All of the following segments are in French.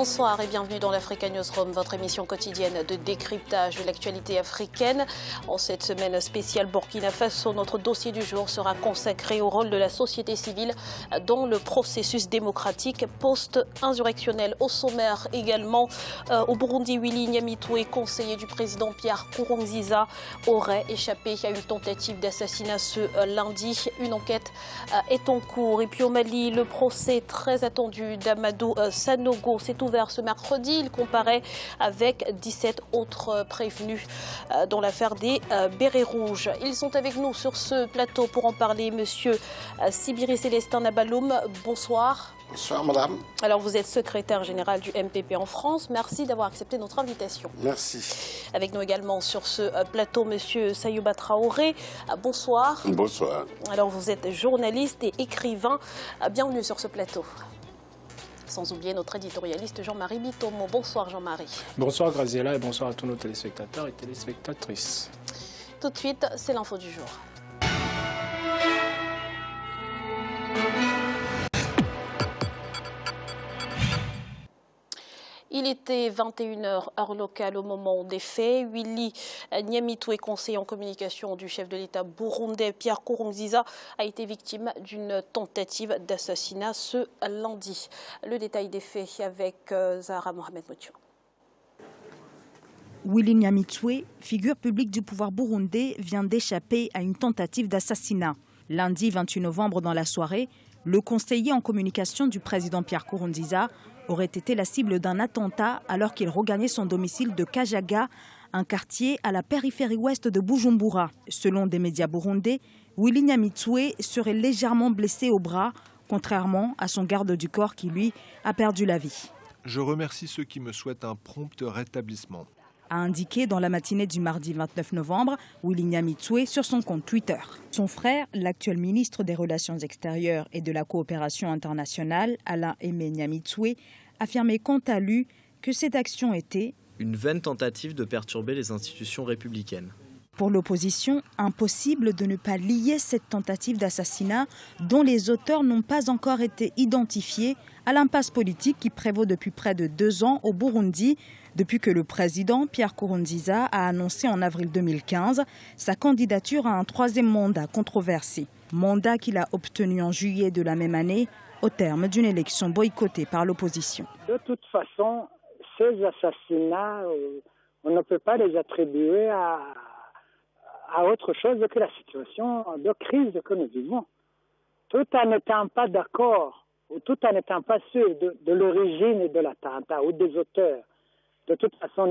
Bonsoir et bienvenue dans l'Africa Newsroom, votre émission quotidienne de décryptage de l'actualité africaine. En cette semaine spéciale Burkina Faso, notre dossier du jour sera consacré au rôle de la société civile dans le processus démocratique post-insurrectionnel. Au sommaire également, au Burundi, Willy Nyamitwe, conseiller du président Pierre Nkurunziza, aurait échappé à une tentative d'assassinat ce lundi. Une enquête est en cours. Et puis au Mali, le procès très attendu d'Amadou Sanogo s'est ouvert ce mercredi. Il comparaît avec 17 autres prévenus dans l'affaire des bérets rouges. Ils sont avec nous sur ce plateau pour en parler. Monsieur Sibiri Célestin Nabaloum, bonsoir. Bonsoir madame. Alors vous êtes secrétaire général du MPP en France. Merci d'avoir accepté notre invitation. Merci. Avec nous également sur ce plateau monsieur Sayouba Traoré. Bonsoir. Bonsoir. Alors vous êtes journaliste et écrivain. Bienvenue sur ce plateau. Sans oublier notre éditorialiste Jean-Marie Bitomo. Bonsoir Jean-Marie. Bonsoir Graziella et bonsoir à tous nos téléspectateurs et téléspectatrices. Tout de suite, c'est l'info du jour. Il était 21h heure locale au moment des faits. Willy Nyamitwe, conseiller en communication du chef de l'État burundais Pierre Nkurunziza, a été victime d'une tentative d'assassinat ce lundi. Le détail des faits avec Zahra Mohamed Moutio. Willy Nyamitwe, figure publique du pouvoir burundais, vient d'échapper à une tentative d'assassinat. Lundi 28 novembre dans la soirée, le conseiller en communication du président Pierre Nkurunziza aurait été la cible d'un attentat alors qu'il regagnait son domicile de Kajaga, un quartier à la périphérie ouest de Bujumbura. Selon des médias burundais, Willy Nyamitwe serait légèrement blessé au bras, contrairement à son garde du corps qui, lui, a perdu la vie. Je remercie ceux qui me souhaitent un prompt rétablissement, a indiqué dans la matinée du mardi 29 novembre Willy Nyamitwe sur son compte Twitter. Son frère, l'actuel ministre des Relations extérieures et de la coopération internationale, Alain Aimé Nyamitwe, affirmait quant à lui que cette action était une vaine tentative de perturber les institutions républicaines. Pour l'opposition, impossible de ne pas lier cette tentative d'assassinat, dont les auteurs n'ont pas encore été identifiés, à l'impasse politique qui prévaut depuis près de 2 ans au Burundi, depuis que le président Pierre Nkurunziza a annoncé en avril 2015 sa candidature à un 3e mandat controversé. Mandat qu'il a obtenu en juillet de la même année, au terme d'une élection boycottée par l'opposition. De toute façon, ces assassinats, on ne peut pas les attribuer à autre chose que la situation de crise que nous vivons. Tout en n'étant pas d'accord, ou tout en n'étant pas sûr de l'origine de l'attentat ou des auteurs, de toute façon,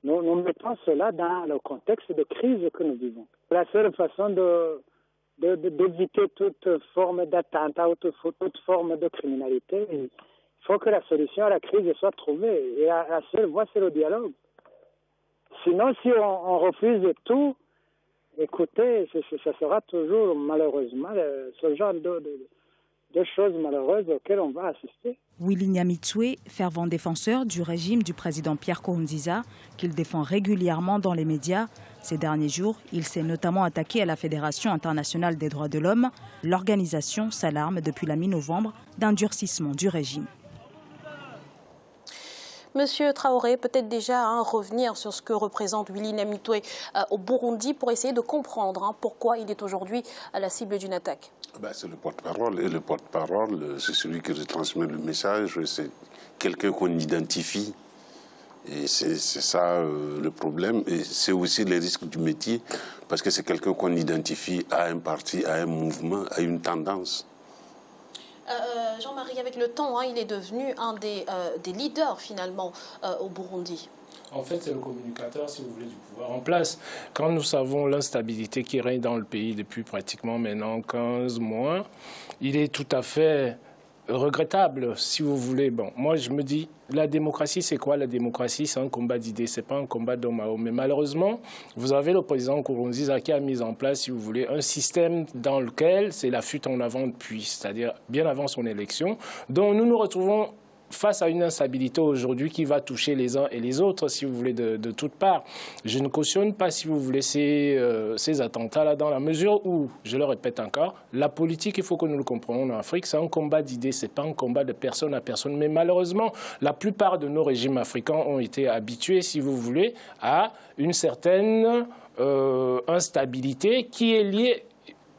nous mettons cela dans le contexte de crise que nous vivons. La seule façon d'éviter toute forme d'attentat ou toute forme de criminalité, il faut que la solution à la crise soit trouvée. Et la seule voie, c'est le dialogue. Sinon, si on refuse tout, écoutez, ça sera toujours malheureusement ce genre de choses malheureuses auxquelles on va assister. Willy Nyamitwe, fervent défenseur du régime du président Pierre Nkurunziza, qu'il défend régulièrement dans les médias. Ces derniers jours, il s'est notamment attaqué à la Fédération internationale des droits de l'homme. L'organisation s'alarme depuis la mi-novembre d'un durcissement du régime. Monsieur Traoré, peut-être déjà revenir sur ce que représente Willy Nyamitwe au Burundi pour essayer de comprendre pourquoi il est aujourd'hui à la cible d'une attaque. C'est le porte-parole et le porte-parole, c'est celui qui retransmet le message, c'est quelqu'un qu'on identifie. Et c'est ça le problème. Et c'est aussi les risques du métier, parce que c'est quelqu'un qu'on identifie à un parti, à un mouvement, à une tendance. Jean-Marie, avec le temps, il est devenu un des leaders finalement au Burundi. En fait, c'est le communicateur, si vous voulez, du pouvoir en place. Quand nous savons l'instabilité qui règne dans le pays depuis pratiquement maintenant 15 mois, il est tout à fait regrettable, si vous voulez. Bon, moi, je me dis, la démocratie, c'est quoi? La démocratie, c'est un combat d'idées, c'est pas un combat d'homme à homme. Mais malheureusement, vous avez le président Nkurunziza qui a mis en place, si vous voulez, un système dans lequel c'est la fuite en avant depuis, c'est-à-dire bien avant son élection, dont nous nous retrouvons face à une instabilité aujourd'hui qui va toucher les uns et les autres, si vous voulez, de toutes parts. Je ne cautionne pas, si vous voulez, ces attentats-là, dans la mesure où, je le répète encore, la politique, il faut que nous le comprenions en Afrique, c'est un combat d'idées, ce n'est pas un combat de personne à personne. Mais malheureusement, la plupart de nos régimes africains ont été habitués, si vous voulez, à une certaine instabilité qui est liée.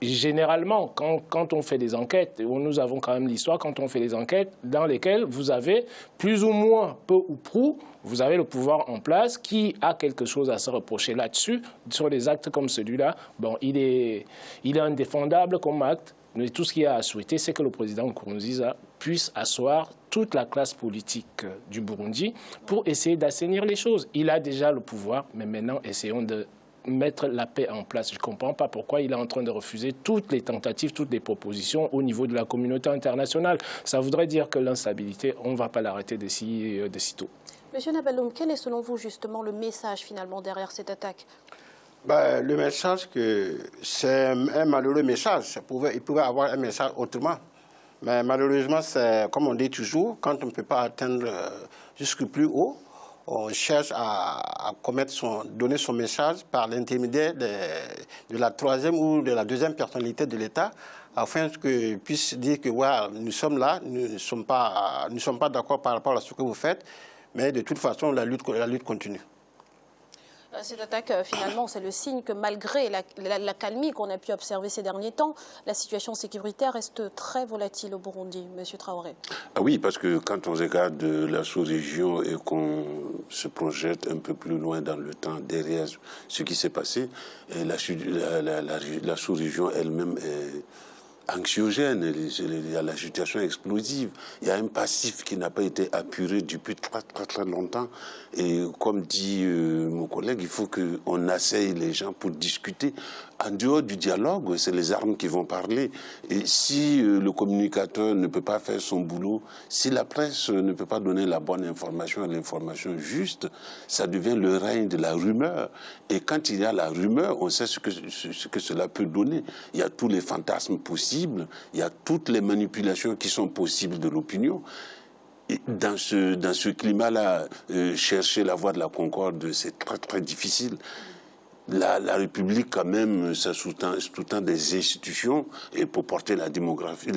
Généralement, quand on fait des enquêtes, et où nous avons quand même l'histoire, quand on fait des enquêtes dans lesquelles vous avez plus ou moins, peu ou prou, vous avez le pouvoir en place qui a quelque chose à se reprocher là-dessus, sur des actes comme celui-là. Bon, il est indéfendable comme acte, mais tout ce qu'il y a à souhaiter, c'est que le président Nkurunziza puisse asseoir toute la classe politique du Burundi pour essayer d'assainir les choses. Il a déjà le pouvoir, mais maintenant, essayons de mettre la paix en place. Je ne comprends pas pourquoi il est en train de refuser toutes les tentatives, toutes les propositions au niveau de la communauté internationale. Ça voudrait dire que l'instabilité, on ne va pas l'arrêter de sitôt. Monsieur Nabaloum, quel est selon vous justement le message finalement derrière cette attaque? Le message, c'est un malheureux message. Il pouvait avoir un message autrement. Mais malheureusement, c'est comme on dit toujours, quand on ne peut pas atteindre jusqu'au plus haut, on cherche à donner son message par l'intermédiaire de la troisième ou de la deuxième personnalité de l'État, afin qu'ils puissent dire que ouais, nous sommes là, nous ne sommes pas d'accord par rapport à ce que vous faites, mais de toute façon, la lutte continue. Cette attaque, finalement, c'est le signe que malgré l'accalmie qu'on a pu observer ces derniers temps, la situation sécuritaire reste très volatile au Burundi. Monsieur Traoré. Ah oui, parce que quand on regarde la sous-région et qu'on se projette un peu plus loin dans le temps derrière ce qui s'est passé, la sous-région elle-même est anxiogène, il y a la situation explosive, il y a un passif qui n'a pas été apuré depuis très longtemps. Et comme dit mon collègue, il faut qu'on asseye les gens pour discuter. En dehors du dialogue, c'est les armes qui vont parler. Et si le communicateur ne peut pas faire son boulot, si la presse ne peut pas donner la bonne information, l'information juste, ça devient le règne de la rumeur. Et quand il y a la rumeur, on sait ce que cela peut donner. Il y a tous les fantasmes possibles, il y a toutes les manipulations qui sont possibles de l'opinion. Et dans ce climat-là, chercher la voie de la concorde, c'est très difficile. La République, quand même, ça sous-tend des institutions et pour porter la démocratie.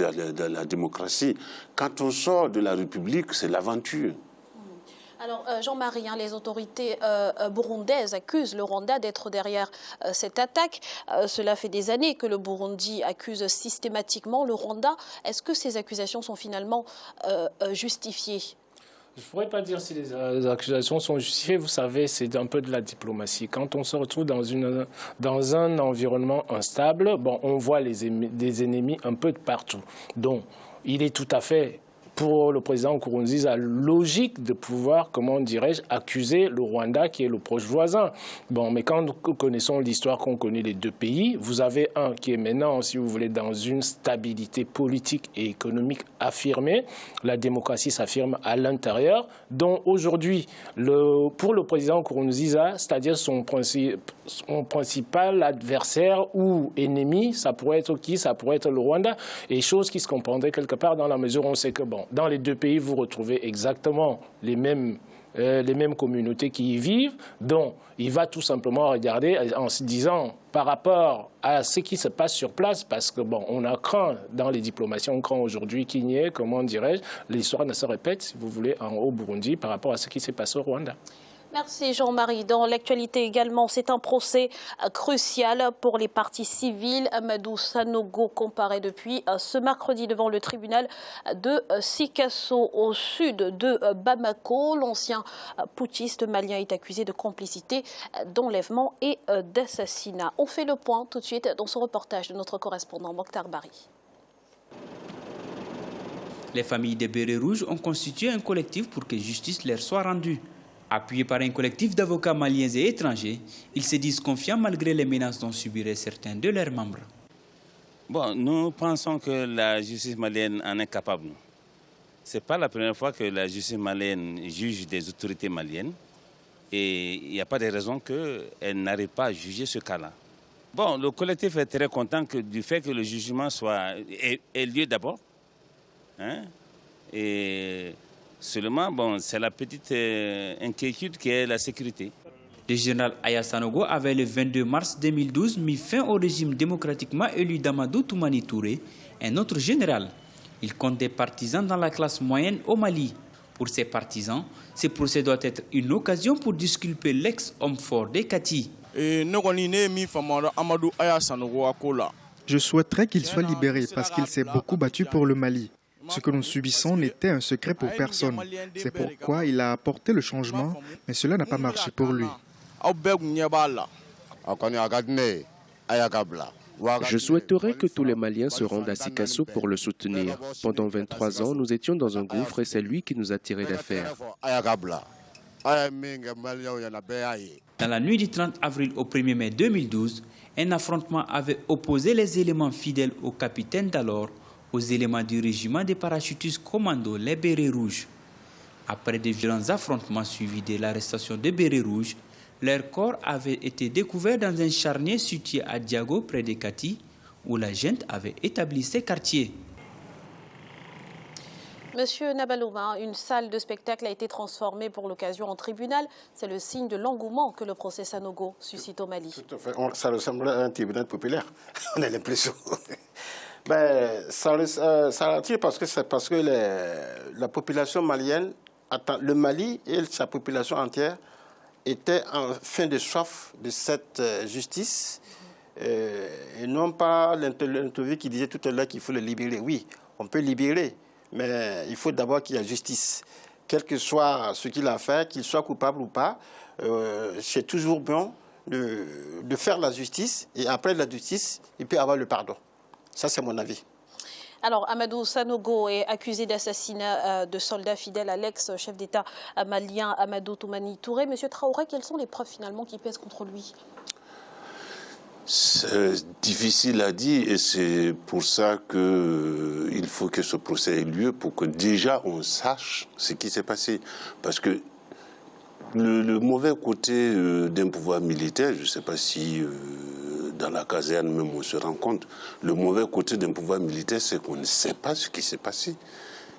Quand on sort de la République, c'est l'aventure. Alors, Jean-Marie, les autorités burundaises accusent le Rwanda d'être derrière cette attaque. Cela fait des années que le Burundi accuse systématiquement le Rwanda. Est-ce que ces accusations sont finalement justifiées ? Je ne pourrais pas dire si les accusations sont justifiées. Vous savez, c'est un peu de la diplomatie. Quand on se retrouve dans un environnement instable, bon, on voit des ennemis un peu de partout. Donc, il est tout à fait, pour le président Nkurunziza, logique de pouvoir, comment dirais-je, accuser le Rwanda qui est le proche voisin. Bon, mais quand nous connaissons l'histoire qu'on connaît les deux pays, vous avez un qui est maintenant, si vous voulez, dans une stabilité politique et économique affirmée. La démocratie s'affirme à l'intérieur. Donc aujourd'hui, pour le président Nkurunziza, c'est-à-dire son principal adversaire ou ennemi, ça pourrait être qui? Ça pourrait être le Rwanda. Et chose qui se comprendrait quelque part dans la mesure où on sait que, bon, dans les deux pays, vous retrouvez exactement les mêmes communautés qui y vivent. Donc, il va tout simplement regarder en se disant, par rapport à ce qui se passe sur place, parce que, bon, on a craint, dans les diplomaties, on craint aujourd'hui qu'il n'y ait, comment dirais-je, l'histoire ne se répète, si vous voulez, au Burundi, par rapport à ce qui s'est passé au Rwanda. Merci Jean-Marie. Dans l'actualité également, c'est un procès crucial pour les parties civiles. Amadou Sanogo comparaît depuis ce mercredi devant le tribunal de Sikasso au sud de Bamako. L'ancien putschiste malien est accusé de complicité d'enlèvement et d'assassinat. On fait le point tout de suite dans ce reportage de notre correspondant Mokhtar Bari. Les familles des bérets rouges ont constitué un collectif pour que justice leur soit rendue. Appuyés par un collectif d'avocats maliens et étrangers, ils se disent confiants malgré les menaces dont subiraient certains de leurs membres. Bon, nous pensons que la justice malienne en est capable. Ce n'est pas la première fois que la justice malienne juge des autorités maliennes et il n'y a pas de raison qu'elle n'arrive pas à juger ce cas-là. Bon, le collectif est très content du fait que le jugement ait lieu d'abord. Et Seulement, bon, c'est la petite inquiétude qui est la sécurité. Le général Aya Sanogo avait le 22 mars 2012 mis fin au régime démocratiquement élu d'Amadou Toumani Touré, un autre général. Il compte des partisans dans la classe moyenne au Mali. Pour ces partisans, ce procès doit être une occasion pour disculper l'ex-homme fort des Kati. Je souhaiterais qu'il soit libéré parce qu'il s'est beaucoup battu pour le Mali. Ce que nous subissons n'était un secret pour personne. C'est pourquoi il a apporté le changement, mais cela n'a pas marché pour lui. Je souhaiterais que tous les Maliens se rendent à Sikasso pour le soutenir. Pendant 23 ans, nous étions dans un gouffre et c'est lui qui nous a tiré d'affaire. Dans la nuit du 30 avril au 1er mai 2012, un affrontement avait opposé les éléments fidèles au capitaine d'alors aux éléments du régiment des parachutistes commando, les Bérets Rouges. Après de violents affrontements suivis de l'arrestation des Bérets Rouges, leur corps avait été découvert dans un charnier situé à Diago, près de Kati, où la junte avait établi ses quartiers. Monsieur Nabalouma, une salle de spectacle a été transformée pour l'occasion en tribunal. C'est le signe de l'engouement que le procès Sanogo suscite au Mali. Tout à fait. Ça ressemble à un tribunal populaire. On a l'impression. Ben, ça attire parce que la population malienne, le Mali et sa population entière étaient en fin de soif de cette justice et non pas l'interview qui disait tout à l'heure qu'il faut le libérer. Oui, on peut libérer, mais il faut d'abord qu'il y ait justice. Quel que soit ce qu'il a fait, qu'il soit coupable ou pas, c'est toujours bon de faire la justice et après la justice, il peut y avoir le pardon. Ça, c'est mon avis. Alors, Amadou Sanogo est accusé d'assassinat de soldats fidèles à l'ex-chef d'État malien Amadou Toumani Touré. Monsieur Traoré, quelles sont les preuves finalement qui pèsent contre lui? C'est difficile à dire et c'est pour ça qu'il faut que ce procès ait lieu pour que déjà on sache ce qui s'est passé. Parce que le mauvais côté d'un pouvoir militaire, je ne sais pas si dans la caserne même on se rend compte, le mauvais côté d'un pouvoir militaire, c'est qu'on ne sait pas ce qui s'est passé.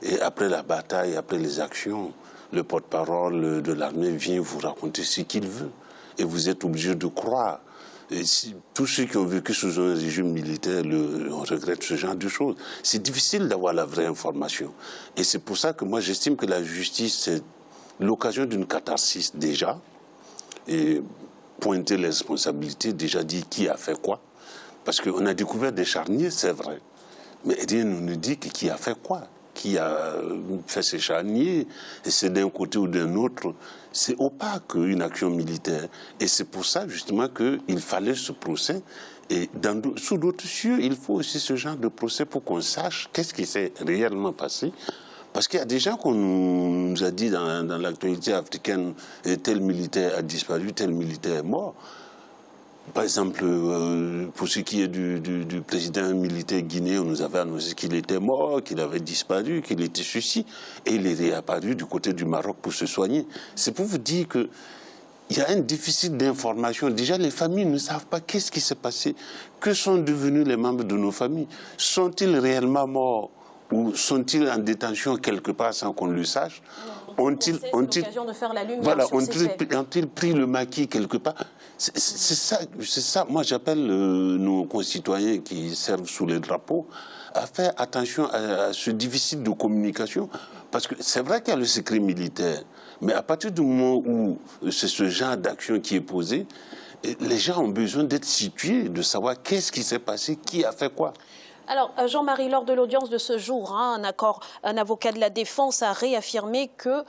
Et après la bataille, après les actions, le porte-parole de l'armée vient vous raconter ce qu'il veut. Et vous êtes obligé de croire. Et si, tous ceux qui ont vécu sous un régime militaire, on regrette ce genre de choses. C'est difficile d'avoir la vraie information. Et c'est pour ça que moi j'estime que la justice, c'est l'occasion d'une catharsis déjà. Et pointer les responsabilités, déjà dire qui a fait quoi. Parce qu'on a découvert des charniers, c'est vrai. Mais rien ne nous dit qui a fait quoi. Qui a fait ces charniers, et c'est d'un côté ou d'un autre. C'est opaque une action militaire. Et c'est pour ça justement qu'il fallait ce procès. Et sous d'autres cieux, il faut aussi ce genre de procès pour qu'on sache qu'est-ce qui s'est réellement passé. Parce qu'il y a des gens qu'on nous a dit dans l'actualité africaine, tel militaire a disparu, tel militaire est mort. Par exemple, pour ce qui est du président militaire guinéen, on nous avait annoncé qu'il était mort, qu'il avait disparu, qu'il était ceci, et il est réapparu du côté du Maroc pour se soigner. C'est pour vous dire qu'il y a un déficit d'information. Déjà, les familles ne savent pas qu'est-ce qui s'est passé. Que sont devenus les membres de nos familles? Sont-ils réellement morts? Ou sont-ils en détention quelque part sans qu'on le sache? Ont-ils pris le maquis quelque part? C'est ça. Moi, j'appelle nos concitoyens qui servent sous les drapeaux à faire attention à ce déficit de communication. Parce que c'est vrai qu'il y a le secret militaire, mais à partir du moment où c'est ce genre d'action qui est posé, les gens ont besoin d'être situés, de savoir qu'est-ce qui s'est passé, qui a fait quoi. Alors, Jean-Marie, lors de l'audience de ce jour, un avocat de la défense a réaffirmé que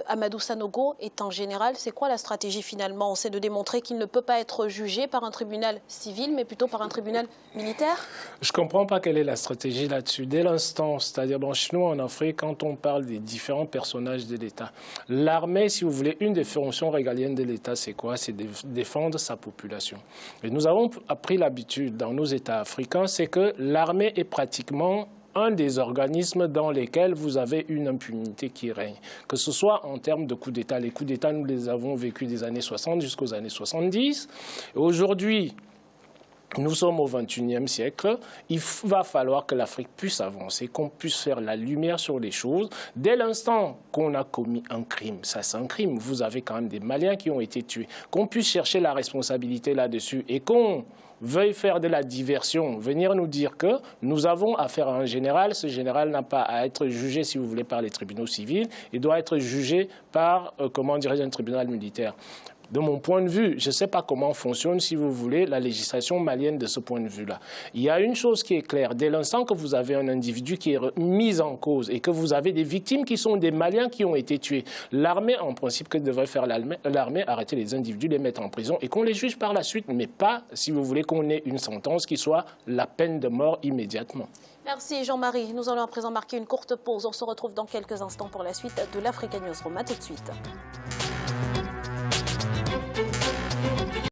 Amadou Sanogo est un général. C'est quoi la stratégie finalement? C'est de démontrer qu'il ne peut pas être jugé par un tribunal civil, mais plutôt par un tribunal militaire? Je ne comprends pas quelle est la stratégie là-dessus. Dès l'instant, c'est-à-dire chez nous en Afrique, quand on parle des différents personnages de l'État, l'armée, si vous voulez, une des fonctions régaliennes de l'État, c'est quoi? C'est de défendre sa population. Et nous avons appris l'habitude dans nos États africains, c'est que l'armée est pratiquement un des organismes dans lesquels vous avez une impunité qui règne. Que ce soit en termes de coups d'État. Les coups d'État, nous les avons vécus des années 60 jusqu'aux années 70. Et aujourd'hui, Nous sommes au XXIe siècle, il va falloir que l'Afrique puisse avancer, qu'on puisse faire la lumière sur les choses. Dès l'instant qu'on a commis un crime, ça c'est un crime, vous avez quand même des Maliens qui ont été tués, qu'on puisse chercher la responsabilité là-dessus et qu'on veuille faire de la diversion, venir nous dire que nous avons affaire à un général, ce général n'a pas à être jugé, si vous voulez, par les tribunaux civils, il doit être jugé par, un tribunal militaire. De mon point de vue, je ne sais pas comment fonctionne, si vous voulez, la législation malienne de ce point de vue-là. Il y a une chose qui est claire. Dès l'instant que vous avez un individu qui est mis en cause et que vous avez des victimes qui sont des Maliens qui ont été tués, l'armée, en principe, que devrait faire l'armée, arrêter les individus, les mettre en prison et qu'on les juge par la suite, mais pas, si vous voulez, qu'on ait une sentence qui soit la peine de mort immédiatement. Merci Jean-Marie. Nous allons à présent marquer une courte pause. On se retrouve dans quelques instants pour la suite de l'Africa Newsroom. À tout de suite.